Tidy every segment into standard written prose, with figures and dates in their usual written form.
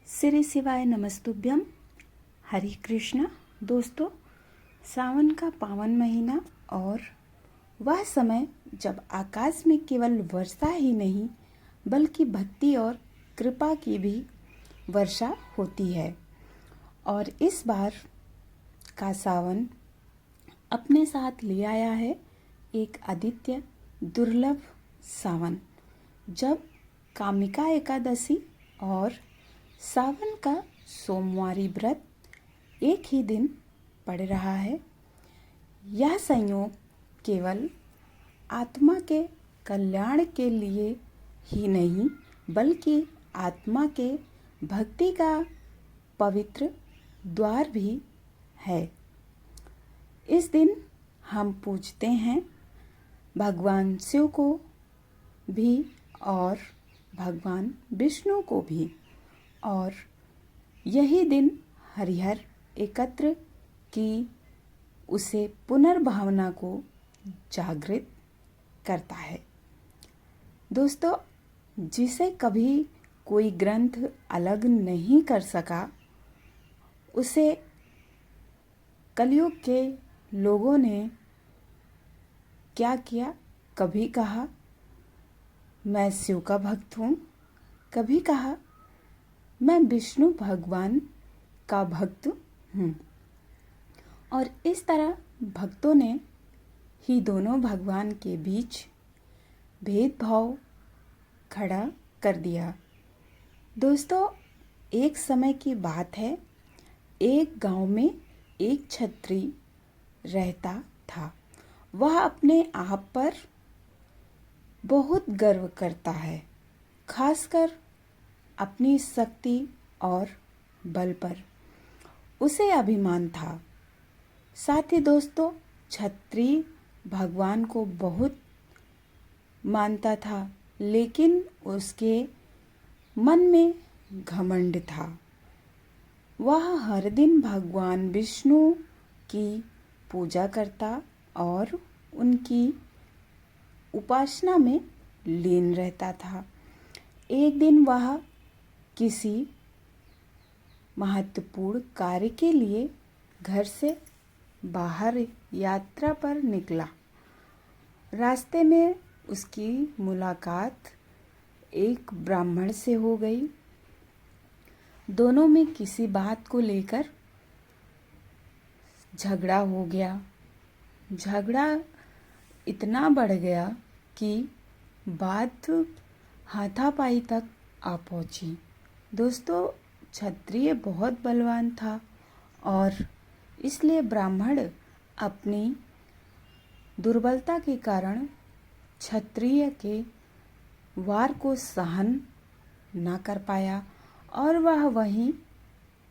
श्री शिवाय नमस्तुभ्यम। हरे कृष्णा। दोस्तों, सावन का पावन महीना और वह समय जब आकाश में केवल वर्षा ही नहीं बल्कि भक्ति और कृपा की भी वर्षा होती है। और इस बार का सावन अपने साथ ले आया है एक अद्वितीय दुर्लभ सावन, जब कामिका एकादशी और सावन का सोमवारी व्रत एक ही दिन पड़ रहा है। यह संयोग केवल आत्मा के कल्याण के लिए ही नहीं बल्कि आत्मा के भक्ति का पवित्र द्वार भी है। इस दिन हम पूजते हैं भगवान शिव को भी और भगवान विष्णु को भी, और यही दिन हरिहर एकत्र की उसे पुनर्भावना को जागृत करता है। दोस्तों, जिसे कभी कोई ग्रंथ अलग नहीं कर सका, उसे कलयुग के लोगों ने क्या किया? कभी कहा मैं शिव का भक्त हूँ, कभी कहा मैं विष्णु भगवान का भक्त हूँ। और इस तरह भक्तों ने ही दोनों भगवान के बीच भेदभाव खड़ा कर दिया। दोस्तों, एक समय की बात है, एक गांव में एक छत्री रहता था। वह अपने आप पर बहुत गर्व करता है, खासकर अपनी शक्ति और बल पर उसे अभिमान था। साथ ही दोस्तों, क्षत्रिय भगवान को बहुत मानता था, लेकिन उसके मन में घमंड था। वह हर दिन भगवान विष्णु की पूजा करता और उनकी उपासना में लीन रहता था। एक दिन वह किसी महत्वपूर्ण कार्य के लिए घर से बाहर यात्रा पर निकला। रास्ते में उसकी मुलाकात एक ब्राह्मण से हो गई। दोनों में किसी बात को लेकर झगड़ा हो गया। झगड़ा इतना बढ़ गया कि बात हाथापाई तक आ पहुंची। दोस्तों, क्षत्रिय बहुत बलवान था और इसलिए ब्राह्मण अपनी दुर्बलता के कारण क्षत्रिय के वार को सहन न कर पाया और वह वहीं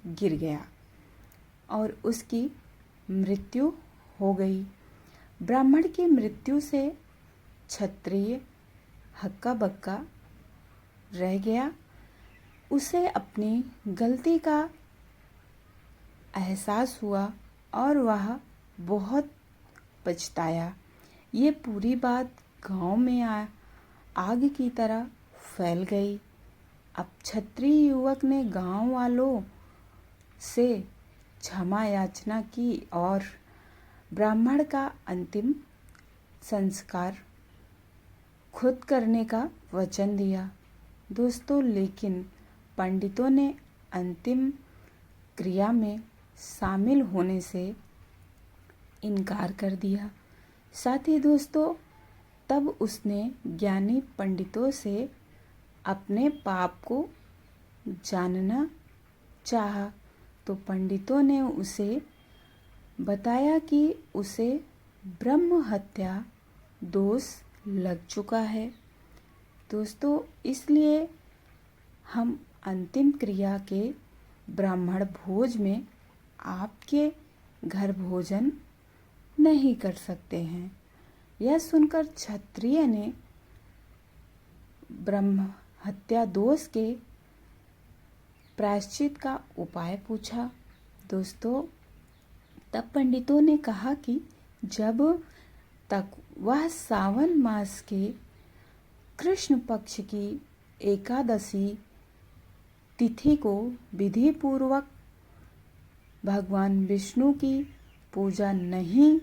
गिर गया और उसकी मृत्यु हो गई। ब्राह्मण की मृत्यु से क्षत्रिय हक्का बक्का रह गया। उसे अपनी गलती का एहसास हुआ और वह बहुत पछताया। ये पूरी बात गांव में आग की तरह फैल गई। अब क्षत्रिय युवक ने गांव वालों से क्षमा याचना की और ब्राह्मण का अंतिम संस्कार खुद करने का वचन दिया। दोस्तों, लेकिन पंडितों ने अंतिम क्रिया में शामिल होने से इनकार कर दिया। साथ ही दोस्तों, तब उसने ज्ञानी पंडितों से अपने पाप को जानना चाहा, तो पंडितों ने उसे बताया कि उसे ब्रह्म हत्या दोष लग चुका है। दोस्तों, इसलिए हम अंतिम क्रिया के ब्राह्मण भोज में आपके घर भोजन नहीं कर सकते हैं। यह सुनकर क्षत्रिय ने ब्रह्म हत्या दोष के प्रायश्चित का उपाय पूछा। दोस्तों, तब पंडितों ने कहा कि जब तक वह सावन मास के कृष्ण पक्ष की एकादशी तिथि को विधि पूर्वक भगवान विष्णु की पूजा नहीं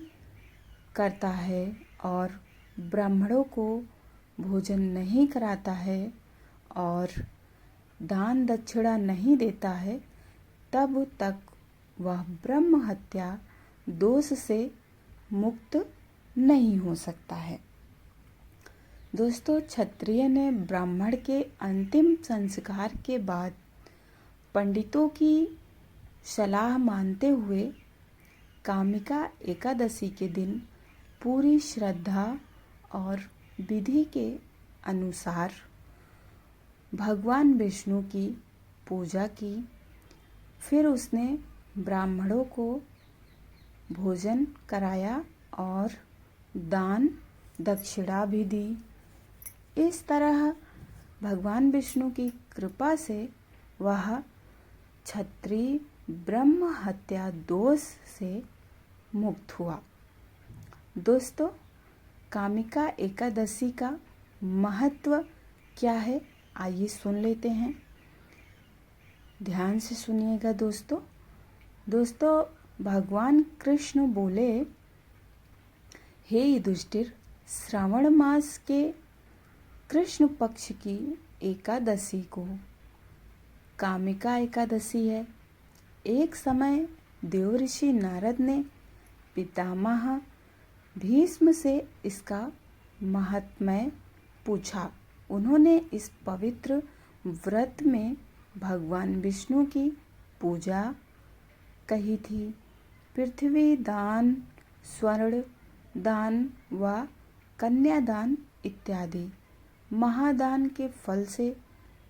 करता है और ब्राह्मणों को भोजन नहीं कराता है और दान दक्षिणा नहीं देता है, तब तक वह ब्रह्म हत्या दोष से मुक्त नहीं हो सकता है। दोस्तों, क्षत्रिय ने ब्राह्मण के अंतिम संस्कार के बाद पंडितों की सलाह मानते हुए कामिका एकादशी के दिन पूरी श्रद्धा और विधि के अनुसार भगवान विष्णु की पूजा की। फिर उसने ब्राह्मणों को भोजन कराया और दान दक्षिणा भी दी। इस तरह भगवान विष्णु की कृपा से वह क्षत्रिय ब्रह्म हत्या दोष से मुक्त हुआ। दोस्तों, कामिका एकादशी का महत्व क्या है, आइए सुन लेते हैं। ध्यान से सुनिएगा दोस्तों। भगवान कृष्ण बोले, हे युधिष्ठिर, श्रावण मास के कृष्ण पक्ष की एकादशी को कामिका एकादशी है। एक समय देवऋषि नारद ने पितामह भीष्म से इसका महात्म्य पूछा। उन्होंने इस पवित्र व्रत में भगवान विष्णु की पूजा कही थी। पृथ्वी दान, स्वर्ण दान व कन्यादान इत्यादि महादान के फल से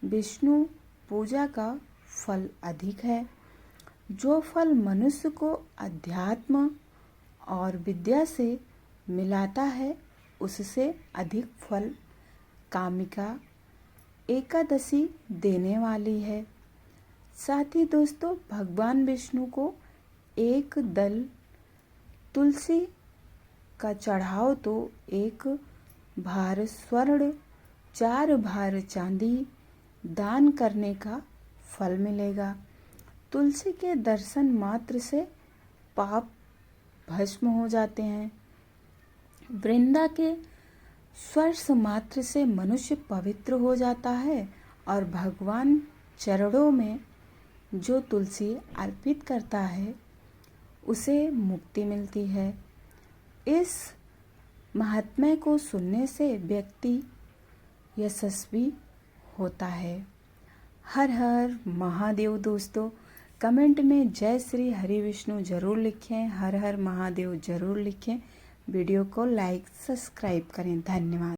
विष्णु पूजा का फल अधिक है। जो फल मनुष्य को अध्यात्म और विद्या से मिलाता है, उससे अधिक फल कामिका एकादशी देने वाली है। साथ ही दोस्तों, भगवान विष्णु को एक दल तुलसी का चढ़ाओ तो 1 भार स्वर्ण, 4 भार चांदी दान करने का फल मिलेगा। तुलसी के दर्शन मात्र से पाप भस्म हो जाते हैं। वृंदा के स्पर्श मात्र से मनुष्य पवित्र हो जाता है और भगवान चरणों में जो तुलसी अर्पित करता है उसे मुक्ति मिलती है। इस महात्म्य को सुनने से व्यक्ति यशस्वी होता है। हर हर महादेव। दोस्तों, कमेंट में जय श्री हरि विष्णु जरूर लिखें, हर हर महादेव जरूर लिखें। वीडियो को लाइक सब्सक्राइब करें। धन्यवाद।